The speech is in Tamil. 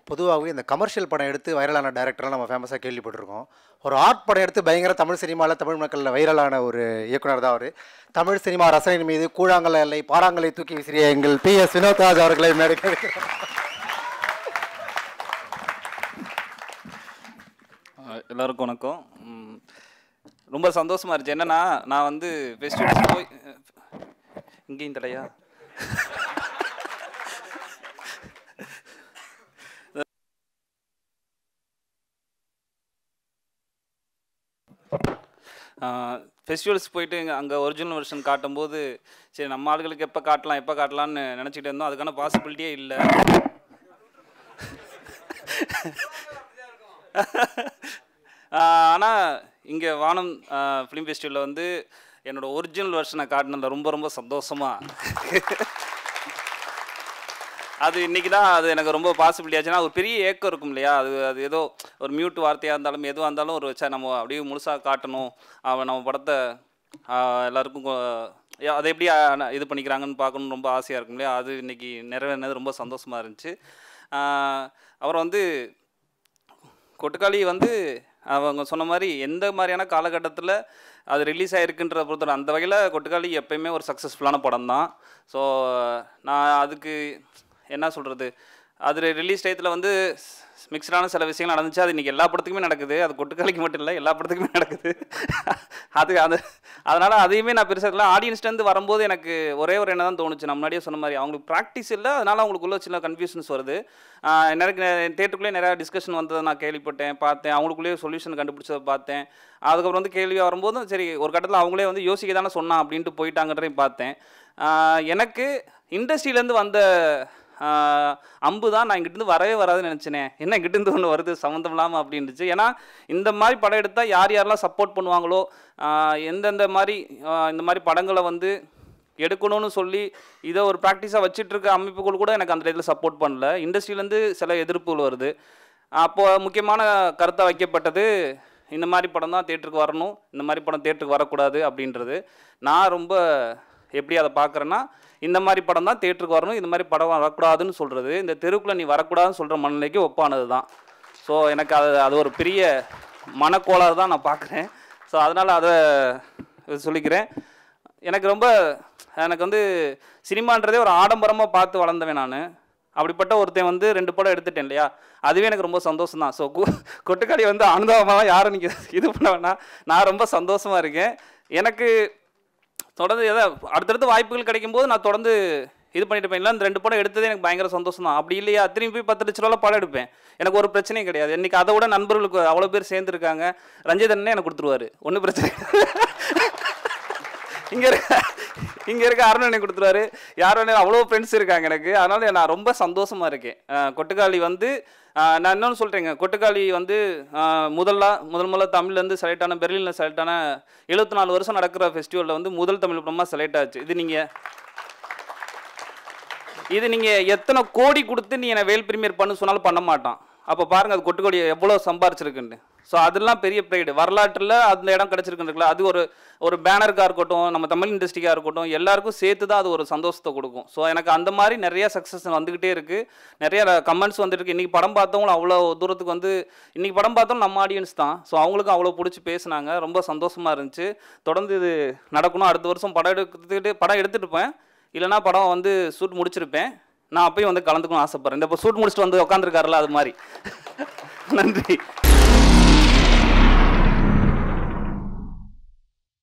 பொதுவாகவே இந்த கமர்ஷியல் படம் எடுத்து வைரலான டைரக்டர்லாம் நம்ம ஃபேமஸாக கேள்விப்பட்டிருக்கோம். ஒரு ஆர்ட் படம் எடுத்து பயங்கர தமிழ் சினிமாவில் தமிழ் மக்களில் வைரலான ஒரு இயக்குனர் தான் அவர். தமிழ் சினிமா ரசனையின் மீது கூழாங்கல் எல்லை பாறாங்கலை தூக்கி விசிறிய எங்கள் PS வினோத்ராஜ் அவர்களை மேடைக்கு எல்லாருக்கும் வணக்கம். ரொம்ப சந்தோஷமா இருந்துச்சு. என்னன்னா, நான் வந்து ஃபெஸ்டிவல்ஸ் போய் இங்கேயும் தடையா ஃபெஸ்டிவல்ஸ் போயிட்டு அங்கே ஒரிஜினல் வெர்ஷன் காட்டும்போது சரி நம்ம ஆளுகளுக்கு எப்போ காட்டலாம்னு நினச்சிக்கிட்டு இருந்தோம். அதுக்கான பாசிபிலிட்டியே இல்லை. ஆனால் இங்கே வானம் ஃபிலிம் ஃபெஸ்டிவலில் வந்து என்னோடய ஒரிஜினல் வெர்ஷனை காட்டினதில் ரொம்ப ரொம்ப சந்தோஷமாக அது இன்றைக்கி தான் அது எனக்கு ரொம்ப பாசிபிலிட்டி ஆச்சுன்னா ஒரு பெரிய ஏக்கம் இருக்கும் இல்லையா. அது ஏதோ ஒரு மியூட் வார்த்தையாக இருந்தாலும் எதுவாக இருந்தாலும் ஒரு வச்சா நம்ம அப்படியே முழுசாக காட்டணும், நம்ம படத்தை எல்லாருக்கும் அதை எப்படி இது பண்ணிக்கிறாங்கன்னு பார்க்கணுன்னு ரொம்ப ஆசையாக இருக்கும் இல்லையா. அது இன்றைக்கி நிறைவேறினது ரொம்ப சந்தோஷமாக இருந்துச்சு. அப்புறம் வந்து கொட்டுக்காளி வந்து அவங்க சொன்ன மாதிரி எந்த மாதிரியான காலகட்டத்தில் அது ரிலீஸ் ஆகிருக்குன்ற பொறுத்தவரை அந்த வகையில் கொட்டுக்காளி எப்போயுமே ஒரு சக்ஸஸ்ஃபுல்லான படம் தான். ஸோ நான் அதுக்கு என்ன சொல்கிறது, அது ரிலீஸ் டயத்தில் வந்து மிக்சடான சில விஷயங்கள் நடந்துச்சு. அது இன்றைக்கி எல்லா படத்துக்குமே நடக்குது. அது கொட்டுக்காளிக்கு மட்டும் இல்லை, எல்லா படத்துக்குமே நடக்குது. அதனால் அதையுமே நான் பெருசாக இல்லை. ஆடியன்ஸ்லேருந்து வரும்போது எனக்கு ஒரே ஒரு என்ன தான் தோணுச்சு, நான் முன்னாடியே சொன்ன மாதிரி அவங்களுக்கு ப்ராக்டிஸ் இல்லை, அதனால் அவங்களுக்குள்ள சில கன்ஃபியூஷன்ஸ் வருது. எனக்கு தேட்டருக்குள்ளேயே நிறையா டிஸ்கஷன் வந்ததை நான் கேள்விப்பட்டேன், பார்த்தேன். அவங்களுக்குள்ளேயே சொல்யூஷன் கண்டுபிடிச்சதை பார்த்தேன். அதுக்கப்புறம் வந்து கேள்வியாக வரும்போதும் சரி ஒரு கட்டத்தில் அவங்களே வந்து யோசிக்க தானே சொன்னான் அப்படின்ட்டு போயிட்டாங்கன்றதையும் பார்த்தேன். எனக்கு இண்டஸ்ட்ரியிலேருந்து வந்த அம்பு தான் நான் இங்கிட்டிருந்து வரவே வராதுன்னு நினச்சினேன். என்ன இங்கிட்டிருந்து ஒன்று வருது சம்மந்தம் இல்லாமல் அப்படின்னுச்சு. ஏன்னா இந்த மாதிரி படம் எடுத்தால் யாரெல்லாம் சப்போர்ட் பண்ணுவாங்களோ, எந்தெந்த மாதிரி இந்த மாதிரி படங்களை வந்து எடுக்கணும்னு சொல்லி இதை ஒரு ப்ராக்டிஸாக வச்சுட்ருக்க அமைப்புகள் கூட எனக்கு அந்த இதில் சப்போர்ட் பண்ணல. இண்டஸ்ட்ரியிலேருந்து சில எதிர்ப்புகள் வருது. அப்போது முக்கியமான கருத்தாக வைக்கப்பட்டது இந்த மாதிரி படம் தான் தேட்டருக்கு வரணும், இந்த மாதிரி படம் தேட்டருக்கு வரக்கூடாது அப்படின்றது. நான் ரொம்ப எப்படி அதை பார்க்குறேன்னா, இந்த மாதிரி படம் தான் தேட்டருக்கு வரணும், இந்த மாதிரி படம் வரக்கூடாதுன்னு சொல்கிறது இந்த தெருவுக்குள்ளே நீ வரக்கூடாதுன்னு சொல்கிற மனநிலைக்கு ஒப்பானது தான். ஸோ எனக்கு அது ஒரு பெரிய மனக்கோளாறு தான் நான் பார்க்குறேன். ஸோ அதனால் அதை சொல்லிக்கிறேன். எனக்கு வந்து சினிமான்றதே ஒரு ஆடம்பரமாக பார்த்து வளர்ந்தவன் நான். அப்படிப்பட்ட ஒருத்தன் வந்து 2 படம் எடுத்துட்டேன் இல்லையா, அதுவே எனக்கு ரொம்ப சந்தோஷம் தான். ஸோ கொட்டுக்காளி வந்து அனுபவமாக யாரும் நீங்கள் இது பண்ண வேணாம், நான் ரொம்ப சந்தோஷமாக இருக்கேன். எனக்கு தொடர்ந்து அடுத்தடுத்து வாய்ப்புகள் கிடைக்கும்போது நான் தொடர்ந்து இது பண்ணிட்டு போயிடலாம். இந்த 2 படம் எடுத்ததே எனக்கு பயங்கர சந்தோஷம் தான். அப்படி இல்லையா திரும்பி போய் 10 லட்ச ரூபாவில் படம் எடுப்பேன், எனக்கு ஒரு பிரச்சனையும் கிடையாது. இன்றைக்கி அதை விட நண்பர்களுக்கு அவ்வளோ பேர் சேர்ந்துருக்காங்க. ரஞ்சிதண்ணே எனக்கு கொடுத்துருவாரு, ஒன்றும் பிரச்சனை. இங்கே இருக்க அருணனை கொடுத்துருவாரு, யார் வேணாலும் அவ்வளோ ஃப்ரெண்ட்ஸ் இருக்காங்க எனக்கு. அதனால் நான் ரொம்ப சந்தோஷமாக இருக்கேன். கொட்டுக்காளி வந்து நான் இன்னொன்று சொல்கிறேங்க, கொட்டுக்காளி வந்து முதல்ல தமிழ்லேருந்து செலக்ட் ஆன, பெர்லினில் செலக்ட் ஆன 74 வருஷம் நடக்கிற ஃபெஸ்டிவலில் வந்து முதல் தமிழ் படமாக செலக்ட் ஆச்சு. இது நீங்கள் எத்தனை கோடி கொடுத்து நீ என்னை வேல் பிரீமியர் பண்ணு சொன்னாலும் பண்ண மாட்டான். அப்போ பாருங்கள் அது கொட்டுக்காளி எவ்வளோ சம்பாரிச்சிருக்குன்னு. ஸோ அதெல்லாம் பெரிய ப்ரைடு. வரலாற்றில் அந்த இடம் கிடச்சிருக்குன்றதுல அது ஒரு பேனருக்காக இருக்கட்டும், நம்ம தமிழ் இண்டஸ்ட்ரிக்காக இருக்கட்டும், எல்லாருக்கும் சேர்த்து தான் அது ஒரு சந்தோஷத்தை கொடுக்கும். ஸோ எனக்கு அந்த மாதிரி நிறைய சக்ஸஸ் வந்துக்கிட்டே இருக்குது, நிறைய கமெண்ட்ஸ் வந்துருக்கு. இன்றைக்கி படம் பார்த்தவங்களும் அவ்வளோ தூரத்துக்கு வந்து இன்றைக்கி படம் பார்த்தோம் நம்ம ஆடியன்ஸ் தான். ஸோ அவங்களுக்கும் அவ்வளோ பிடிச்சி பேசினாங்க, ரொம்ப சந்தோஷமாக இருந்துச்சு. தொடர்ந்து இது நடக்கணும். அடுத்த வருஷம் படம் எடுத்துகிட்டு இருப்பேன், இல்லைனா படம் வந்து ஷூட் முடிச்சிருப்பேன். நான் அப்பயும் வந்து கலந்துக்கணும்னு ஆசைப்பட்றேன். இந்த இப்போ ஷூட் முடிச்சுட்டு வந்து உட்காந்துருக்காருல அது மாதிரி. நன்றி.